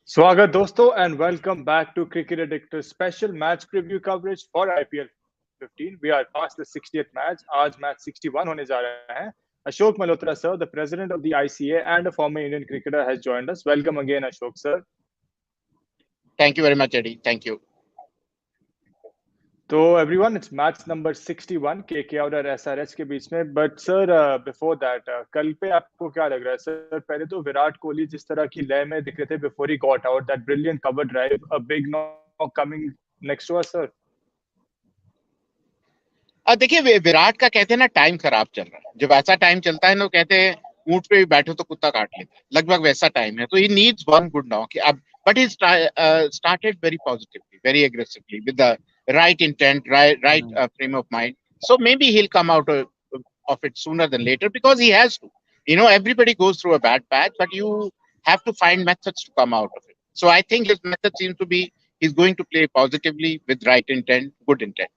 स्वागत दोस्तों and welcome back to Cricket Addictor special match preview coverage for IPL 15. We are past the 60th match. आज match 61 होने जा रहा है. Ashok Malhotra sir, the president of the ICA and a former Indian cricketer, has joined us. Welcome again, Ashok sir. Thank you very much, Eddie. Thank you. So everyone, it's match number 61 KKR और SRH के बीच में. But sir, before that, कल पे आपको क्या लग रहा है सर? पहले तो विराट कोहली जिस तरह की लय में दिख रहे थे before he got out, that brilliant cover drive, a big knock coming next to us, sir. देखिए विराट का कहते हैं ना टाइम खराब चल रहा है. जब ऐसा टाइम चलता है ना कहते हैं ऊंट पे भी बैठो तो कुत्ता काट लेता है. लगभग वैसा टाइम है. तो he needs one good knock. अब but he started very positively, very aggressively with the right intent, right frame of mind. So maybe he'll come out of it sooner than later because he has to. Everybody goes through a bad patch, but you have to find methods to come out of it. So I think his method seems to be he's going to play positively with right intent, good intent.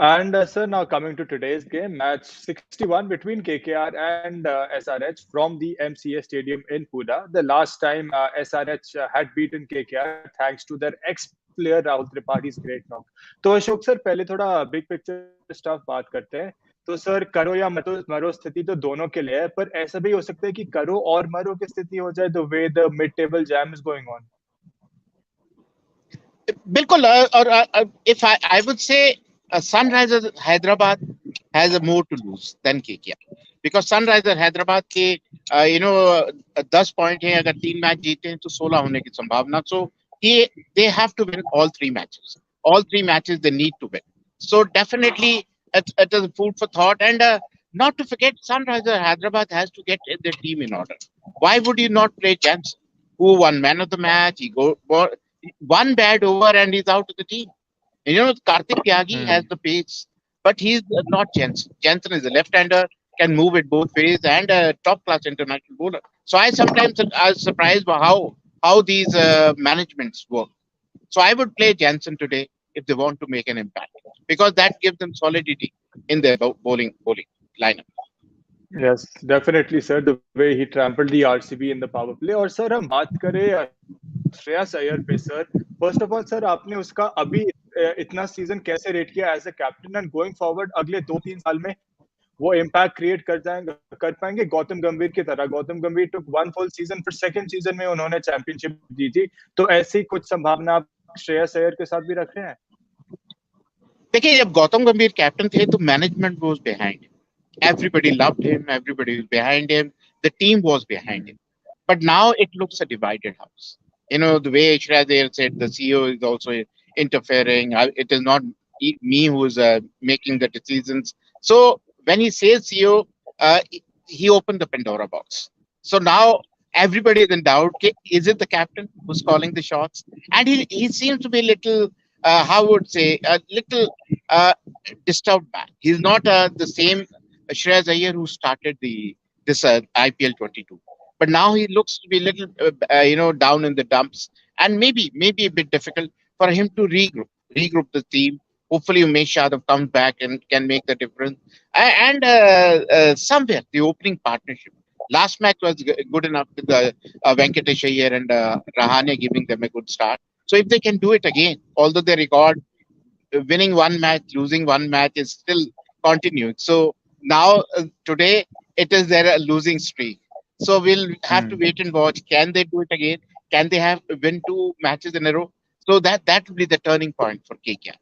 And sir, now coming to today's game, match 61 between KKR and SRH from the MCA Stadium in Pune. The last time SRH had beaten KKR thanks to their ex-player Rahul Tripathi's great knock. तो Ashok sir पहले थोड़ा big picture stuff बात करते हैं. तो sir करो या मरो स्थिति तो दोनों के लिए है, पर ऐसा भी हो सकता है कि करो और मरो की स्थिति हो जाए the way the mid-table jam is going on. बिल्कुल. और if I would say Sunrisers Hyderabad has more to lose than KKR because Sunrisers Hyderabad के 10 पॉइंट हैं. अगर 3 मैच जीते हैं तो 16 होने की संभावना. So they have to win all 3 matches. All 3 matches they need to win. So definitely it is food for thought. And not to forget, Sunrisers Hyderabad has to get their team in order. Why would you not play Jansen, who won man of the match? He one bad over and he's out of the team. Karthik Tyagi has the pace, but he's not Jensen. Jensen is a left-hander, can move it both ways, and a top-class international bowler. So I sometimes are surprised by how these managements work. So I would play Jensen today if they want to make an impact, because that gives them solidity in their bowling lineup. Yes, definitely, sir. The way he trampled the RCB in the power play. और sir हम बात करें श्रेयस अय्यर पे sir. First of all sir आपने उसका अभी इतना season कैसे रेट किया as a captain and going forward अगले 2-3 साल में वो इम्पैक्ट क्रिएट कर पाएंगे गौतम गंभीर की तरह. गौतम गंभीर टुक 1 फुल सीजन, फिर सेकंड सीजन में उन्होंने चैंपियनशिप दी थी. तो ऐसी कुछ संभावना आप श्रेयस अय्यर के साथ भी रख रहे हैं? देखिए जब गौतम गंभीर कैप्टन थे तो management was behind. Everybody loved him. Everybody was behind him. The team was behind him. But now it looks a divided house. The way Shreyas Iyer said, the CEO is also interfering. It is not me who is making the decisions. So when he says CEO, he opened the Pandora box. So now everybody is in doubt. Is it the captain who's calling the shots? And he seems to be a little, how would say, a little disturbed man. He's not the same Shreyas Iyer who started this IPL 22, but now he looks to be a little down in the dumps, and maybe a bit difficult for him to regroup the team. Hopefully Umesh Yadav comes back and can make the difference. And somewhere the opening partnership last match was good enough with Venkatesh Iyer and Rahane giving them a good start. So if they can do it again, although their record winning one match, losing one match is still continuing. So now today it is their losing streak. So we'll have to wait and watch. Can they do it again? Can they win 2 matches in a row? So that will be the turning point for KKR.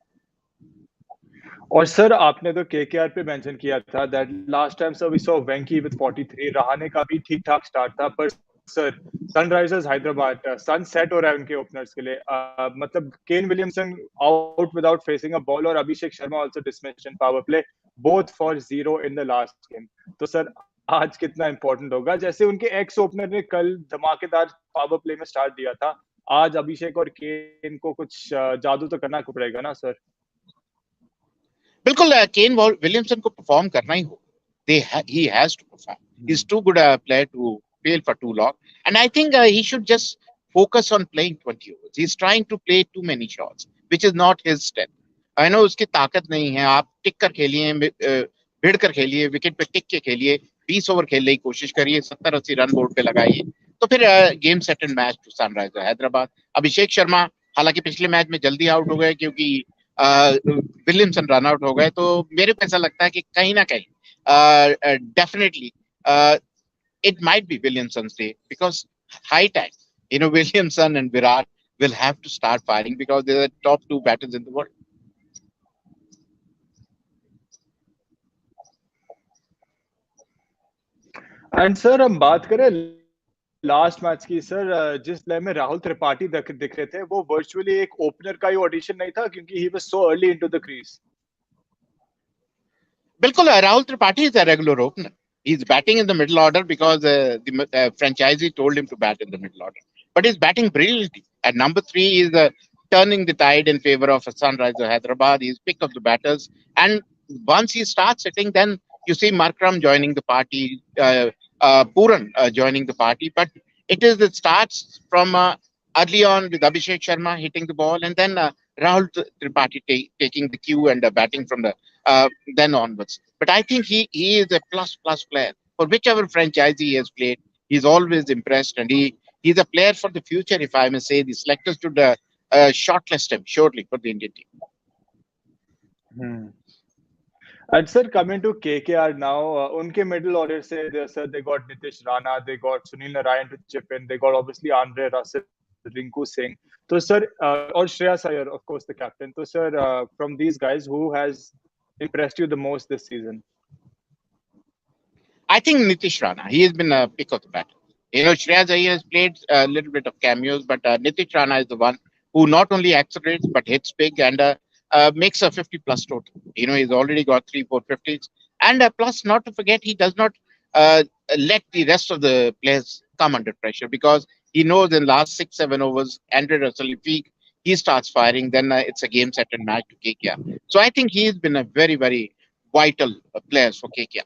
और sir आपने तो KKR पे mention किया था that last time sir we saw Venky with 43. Rahane का भी ठीक ठाक स्टार्ट था, पर सर सनराइजर्स हैदराबाद सनसेट हो रहा है उनके ओपनर्स के लिए. मतलब Kane Williamson out without facing a ball और Abhishek Sharma also dismissed in power play, both for 0 in the last game. तो सर आज कितना इंपॉर्टेंट होगा? जैसे उनके एक्स ओपनर ने कल धमाकेदार पावर प्ले में स्टार्ट दिया था, आज अभिषेक और केन को कुछ जादू तो करना पड़ेगा ना सर? बिल्कुल. केन विलियमसन को परफॉर्म करना ही हो. He has to perform. He's too good a player to fail for too long, and I think he should just focus on playing 20 overs. He's trying to play too many shots, which is not his strength. I know उसकी ताकत नहीं है. आप टिक कर खेलिए, भिड़ कर खेलिए, विकेट पे टिक के खेलिए, 20 ओवर खेलने की कोशिश करिए, 70-80 रन बोर्ड पे लगाइए. तो फिर game set and match to sunriser Hyderabad. Abhishek Sharma हालांकि पिछले मैच में जल्दी आउट हो गए क्योंकि विलियमसन रन आउट हो गए, तो मेरे को ऐसा लगता है कि कहीं ना कहीं definitely it might be Williamson's day because high time, Williamson and Virat will have to start firing because they're the top two batters in the world. And sir हम बात करें लास्ट मैच की सर, जिस लय में राहुल त्रिपाठी दिख रहे थे वो वर्चुअली एक ओपनर का ही ऑडिशन नहीं था क्योंकि he was so early into the crease. बिल्कुल, Rahul Tripathi is a regular opener. He's batting in the middle order because the franchisee told him to bat in the middle order. But he's batting brilliantly. At number 3, he's turning the tide in favor of Sunrisers Hyderabad. He's pick of the batters. And once he starts hitting, then you see Markram joining the party, Puran joining the party. But it starts from early on with Abhishek Sharma hitting the ball, and then Rahul Tripathi taking the cue and batting from the then onwards. But I think he is a plus player for whichever franchise he has played. He's always impressed, and he's a player for the future. If I may say, the selectors should shortlist him surely for the Indian team. And sir, coming to KKR now, unke middle order say sir, they got Nitish Rana, they got Sunil Narayan to chip in, they got obviously Andre Russell, Rinku Singh. So sir, or Shreyas Iyer, of course, the captain. So sir, from these guys, who has impressed you the most this season? I think Nitish Rana. He has been a pick of the battle. Shreyas Iyer has played a little bit of cameos, but Nitish Rana is the one who not only accelerates but hits big and makes a 50 plus total. He's already got 3-4 50s. And plus, not to forget, he does not uh, let the rest of the players come under pressure because he knows in last 6-7 overs, Andre Russell, if he starts firing, then it's a game set and match to KKR. So I think he's been a very, very vital player for KKR.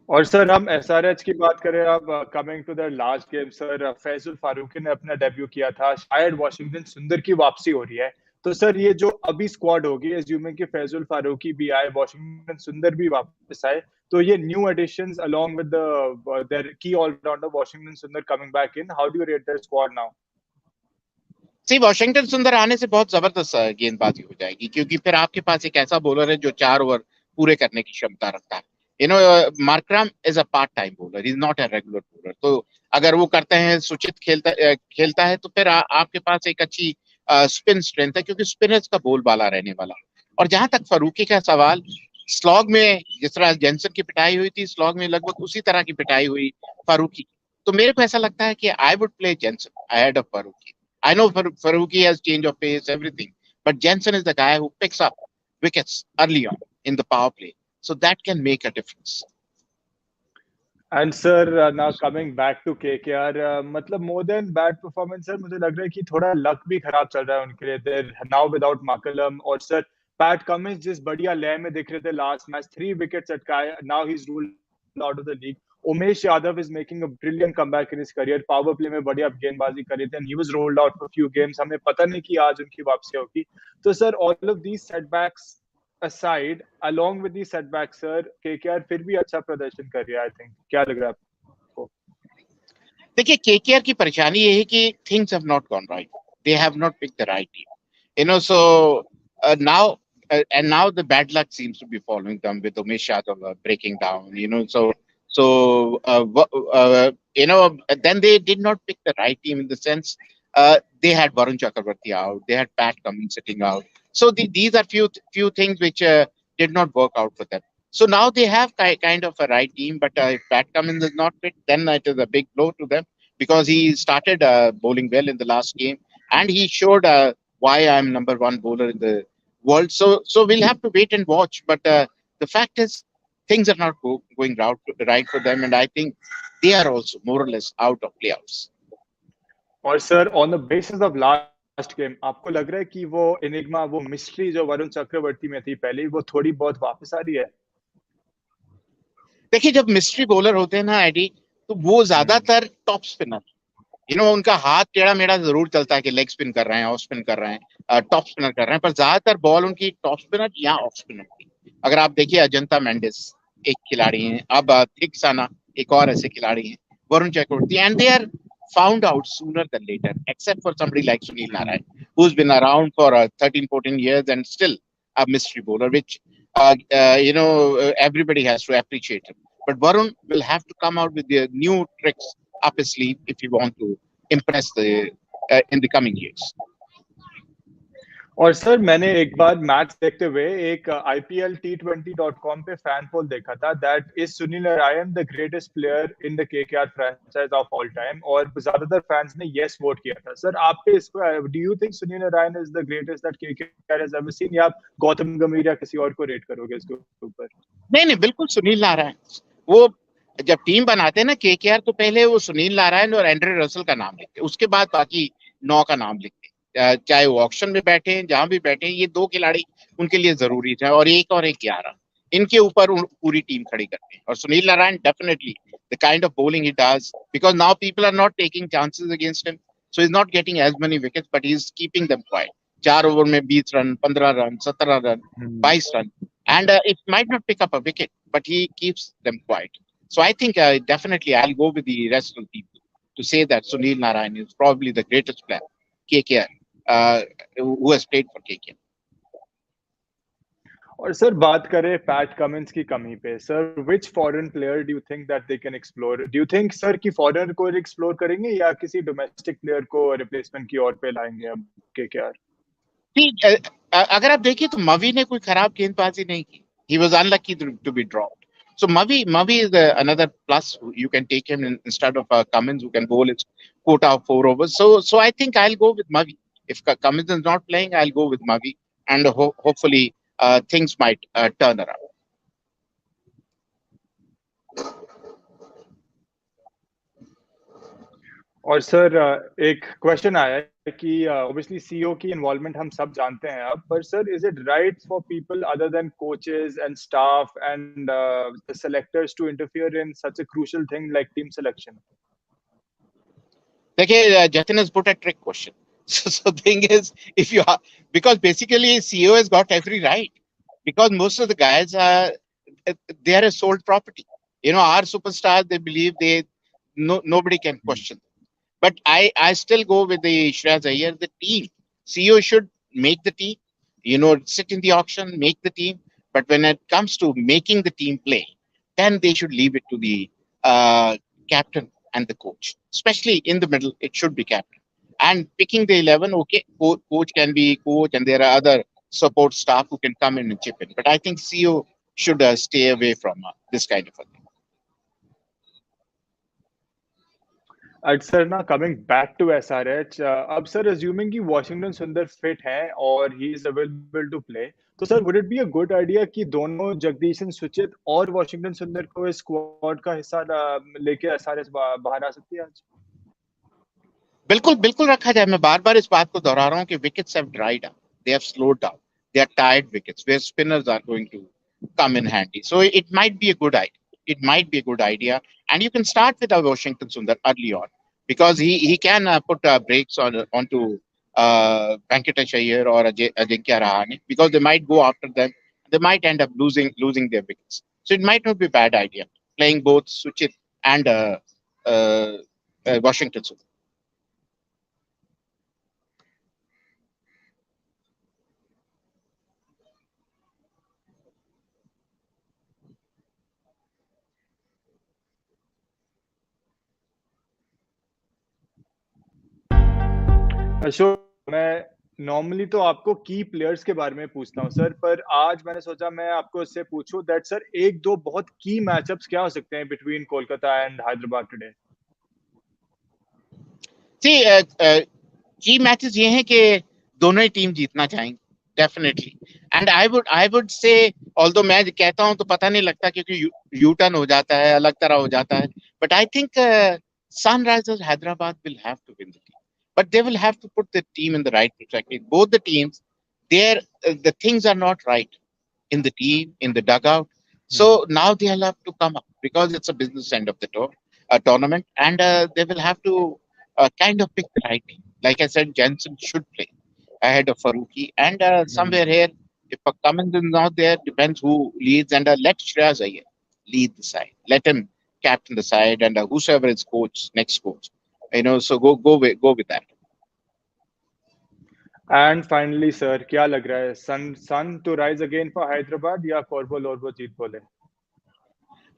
और sir हम SRH की बात करें अब, coming to the last game sir, Fazal Farooqi ने अपना debut किया था, शायद वॉशिंगटन सुंदर की वापसी हो रही है, तो सर ये जो अभी स्क्वाड होगी, एज्यूमिंग कि फैजुल फारूकी भी आए, वॉशिंगटन सुंदर भी वापस आए, तो ये new additions along with their key allrounder Washington Sundar coming back in, how do you rate their squad now? See, Washington Sundar आने से बहुत जबरदस्त गेंदबाजी हो जाएगी क्योंकि फिर आपके पास एक ऐसा बॉलर है जो 4 ओवर पूरे करने की क्षमता रखता है। Markram is a part time bowler, is not a regular bowler. तो अगर वो करते हैं, सुचित खेलता है, तो फिर आपके पास एक अच्छी स्पिन स्ट्रेंथ है क्योंकि स्पिनर्स का बोलबाला रहने वाला। और जहां तक फारूकी का सवाल, स्लॉग में जिस तरह जेंसन की पिटाई हुई थी, स्लॉग में लगभग उसी तरह की पिटाई हुई फारूकी। तो मेरे को ऐसा लगता है कि I would play Jansen ahead of Farooqi. I know Farooqi has change of pace, everything, but Jensen is the guy who picks up wickets early on in the power play, so that can make a difference. And sir, now coming back to KKR, मतलब more than bad performance sir, मुझे लग रहा है कि थोड़ा luck भी खराब चल रहा है उनके लिए। They're now without McCullum, और सर पैट कमिंस जिस बढ़िया लय में दिख रहे थे लास्ट मैच, 3 विकेट्स अटकाए, now he's ruled out of the league. Umesh Yadav is making a brilliant comeback in his career, power play में बढ़िया गेंदबाजी करी थी, and he was rolled out for few games. हमें पता नहीं कि आज उनकी वापसी होगी। तो sir all of these setbacks aside, along with these setbacks, sir, KKR फिर भी अच्छा प्रदर्शन कर रही है, I think. क्या लग रहा है आपको? देखिए, केकेआर की परेशानी ये है कि things have not gone right. They have not picked the right team. So now the bad luck seems to be following them with Umesh Yadav breaking down. Then they did not pick the right team in the sense they had Varun Chakravarti out, they had Pat Cummins sitting out. So these are few things which did not work out for them. So now they have kind of a right team, but if Pat Cummins is not fit, then it is a big blow to them because he started bowling well in the last game and he showed why I'm number one bowler in the world. So we'll have to wait and watch. But the fact is, things are not going right for them, and I think they are also more or less out of playoffs. और sir on the basis of last game, आपको लग रहा है कि वो enigma, वो mystery जो वरुण चक्रवर्ती में थी पहले, वो थोड़ी बहुत वापस आ रही है? देखिए, जब मिस्ट्री बॉलर होते हैं ना एडी, तो वो ज्यादातर टॉप स्पिनर, उनका हाथ टेढ़ा मेढ़ा जरूर चलता है कि लेग स्पिन कर रहे हैं, ऑफ स्पिन कर रहे हैं, टॉप स्पिनर कर रहे हैं, पर ज्यादातर बॉल उनकी टॉप स्पिनर या ऑफ स्पिनर की। अगर आप देखिए, अजंता मेंडिस एक खिलाड़ी हैं, अब थिकसाना एक और ऐसे खिलाड़ी हैं Varun Chakravarthy, and they are found out sooner than later, except for somebody like Sunil Narayan, who's been around for 13, 14 years and still a mystery bowler, which everybody has to appreciate him. But Varun will have to come out with the new tricks up his sleeve if he want to impress the in the coming years. और sir मैंने एक बार match देखते हुए एक IPL T20.com पे fan पोल देखा था that is Sunil Narayan the greatest player in the KKR franchise of all time और ज्यादातर फैंस ने यस वोट किया था सर आप पे इस पर do you think Sunil Narayan is the greatest that KKR has ever seen या आप गौतम गंभीर या किसी और को रेट करोगे इसके ऊपर नहीं नहीं, बिल्कुल सुनील नारायण। वो जब टीम बनाते हैं ना KKR, तो पहले वो सुनील नारायण और एंड्रे रसल का नाम लिखते, उसके बाद बाकी 9 का नाम लिखते। चाहे वो ऑक्शन में बैठे हैं, जहां भी बैठे हैं, ये 2 खिलाड़ी उनके लिए जरूरी थे, और एक 11 इनके ऊपर पूरी टीम खड़ी करते हैं। और Sunil Narayan definitely the kind of bowling he does, because now people are not taking chances against him, so he's not getting as many wickets, but he's keeping them quiet। 4 over में 20 run, 15 run, 17 run, 22 run, and it might not pick up a wicket, but he keeps them quiet। So I think definitely I'll go with the rest of the people to say that Sunil Narayan is probably the greatest player KKR who has played for KKR। और sir बात करें PAT Cummins की कमी पे sir which foreign player do you think that they can explore do you think sir कि foreigner को explore करेंगे या किसी डोमेस्टिक प्लेयर को रिप्लेसमेंट की ओर पे लाएंगे अब KKR ठीक, अगर आप देखिए तो मवी ने कोई खराब गेंदबाजी नहीं की। He was unlucky to be dropped. So Mavi is another plus. You can take him instead of Cummins, who can bowl his quota of 4 overs. So I think I'll go with Mavi. If Cummins is not playing, I'll go with Mavi, and hopefully things might turn around। और sir एक question आया है कि obviously CEO की involvement हम सब जानते हैं अब पर sir is it right for people other than coaches and staff and the selectors to interfere in such a crucial thing like team selection देखिए, Jatin has put a trick question। So thing is, if you are, because basically CEO has got every right, because most of the guys they are a sold property। Our superstars, they believe nobody can question them। But I still go with the Shreyas Iyer, the team. CEO should make the team, sit in the auction, make the team. But when it comes to making the team play, then they should leave it to the captain and the coach. Especially in the middle, it should be captain. And picking the 11, okay, coach can be coach, and there are other support staff who can come in and chip in. But I think CEO should stay away from this kind of a thing। Sir ना coming back to SRH अब sir assuming कि Washington Sundar fit है और he is available to play तो sir would it be a good idea कि दोनों जगदीशन सुचित और वॉशिंगटन सुंदर को इस स्क्वाड का हिस्सा लेके SRH बाहर आ सकती है आज बिल्कुल बिल्कुल रखा जाए। मैं बार बार इस बात को दोहरा रहा हूँ कि wickets have dried up, they have slowed down, they are tired wickets where spinners are going to come in handy। So it might be a good idea, and you can start with a Washington Sundar early on, because he can put brakes onto Venkatesh Iyer or Ajinkya Rahane, because they might go after them, they might end up losing their wickets। So it might not be a bad idea playing both Suchit and Washington Sundar। Ashok मैं normally तो आपको की players के बारे में पूछता हूँ sir पर आज मैंने सोचा मैं आपको इससे पूछूं दैट सर एक दो बहुत की मैचअप्स क्या हो सकते हैं between Kolkata and Hyderabad today की मैचेस ये हैं कि दोनों ही टीम जीतना चाहेंगे definitely. And I would say, although मैं कहता हूं तो पता नहीं लगता क्योंकि यू टर्न हो जाता है, अलग तरह हो जाता है, but I think Sunrisers Hyderabad will have to win the team, but they will have to put the team in the right perspective। Both the teams, the things are not right in the team, in the dugout, so now they'll have to come up, because it's a business end of the tournament, and they will have to kind of pick the right team। Like I said, Jensen should play ahead of Faruqi, and somewhere here, if Cummins is not there, depends who leads, and let Shreyas Iyer lead the side, let him captain the side, and whosoever is coach, next coach. So go with that. And finally, sir, क्या लग रहा है? Sun to rise again for Hyderabad या Corvo Lorvo जीत बोले?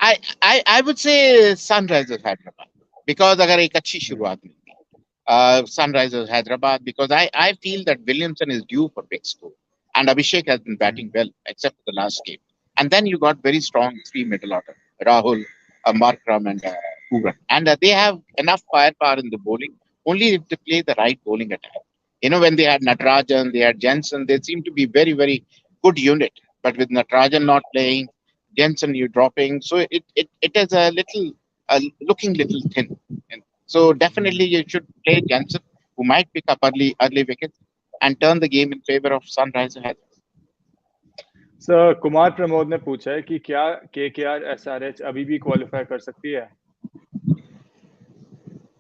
I would say Sunrisers Hyderabad, because अगर एक अच्छी शुरुआत मिलती Sunrisers Hyderabad, because I feel that Williamson is due for big score, and Abhishek has been batting well except for the last game. And then you got very strong three middle order: Rahul, Markram, and Pooran. And they have enough firepower in the bowling, only if they play the right bowling attack. When they had Natarajan, they had Jensen, they seem to be very, very good unit. But with Natarajan not playing, Jensen you dropping, so it is a little looking little thin. And so definitely you should play Jensen, who might pick up early wickets and turn the game in favor of Sunrisers Hyderabad. Sir Kumar Pramod ने पूछा है कि क्या KKR SRH अभी भी qualify कर सकती है?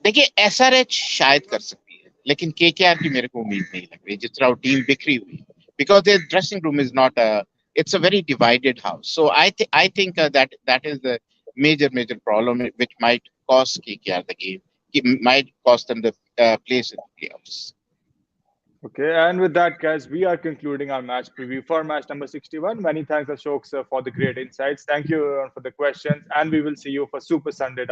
देखिए एसआरएच शायद कर सकती है, लेकिन केकेआर की मेरे को उम्मीद नहीं लग रही, जिस तरह टीम बिखरी हुई, because their dressing room is not it's a very divided house. So I think that is the major problem which might cost KKR the game. It might cost them the place in the playoffs. Okay, and with that, guys, we are concluding our match preview for match number 61. Many thanks, Ashok, sir, for the great insights. Thank you everyone for the questions, and we will see you for Super Sunday.